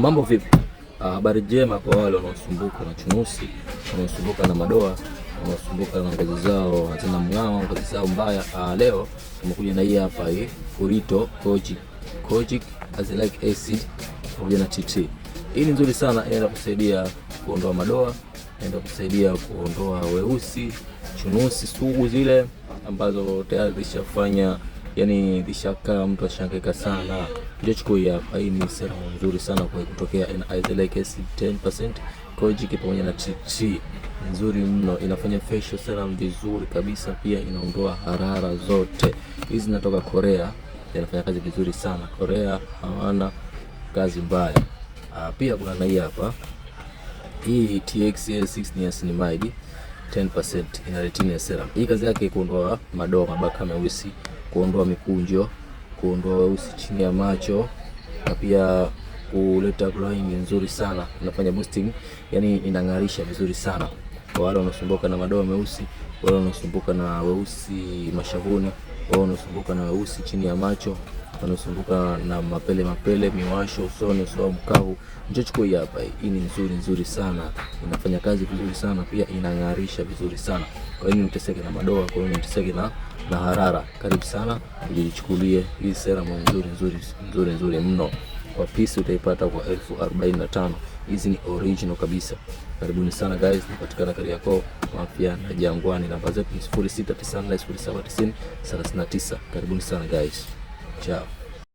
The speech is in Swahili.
Mambo vipi? Habari njema kwa wale wanaosumbuka na chunusi, wanaosumbuka na madoa, wanaosumbuka na ngozi zao hazina mng'ao, ngozi zao mbaya. Leo tumekuja na hii hapa, hii Purito Kojic Azelaic Acid pamoja na TT. Hii ni nzuri sana, inaenda kusaidia kuondoa madoa, inaenda kusaidia kuondoa weusi, chunusi sugu zile ambazo tayari zishafanya, yani zishakaa mtu ashangaika sana. Ndio chukua hapa, hii ni serum nzuri sana kwa kutokea Azelaic Acid 10% Kojic pamoja na TT. Nzuri mno, inafanya facial serum vizuri kabisa, pia inaondoa harara zote. Hizi zinatoka Korea, inafanya kazi vizuri sana. Korea hawana kazi mbaya. Pia kuna na hii hapa, hii TXA6 niacinamide 10% ina retinol serum. Hii kazi yake kuondoa madoa, mabaka meusi, kuondoa mikunjo, kuondoa weusi chini ya macho, na pia kuleta glowing nzuri sana. Inafanya boosting, yani inang'arisha vizuri sana kwa wale wanaosumbuka na madoa meusi, wale wanaosumbuka na weusi mashavuni, wale wanaosumbuka na weusi chini ya macho, wanaosumbuka na mapele, miwasho usoni, uso mkavu. Njoo chukua hii hapa. Hii ni nzuri sana, inafanya kazi vizuri sana, pia inang'arisha vizuri sana. Kwa hiyo unateseka na madoa, kwa hiyo unateseka na harara, karibu sana ujichukulie hii serum nzuri mno. Kwa piece utaipata kwa 45,000. Hizi ni original kabisa. Karibuni sana guys, tunapatikana Kariakoo, Mafia na Jangwani. Namba zetu ni 0694079039. Karibuni sana guys. Ciao.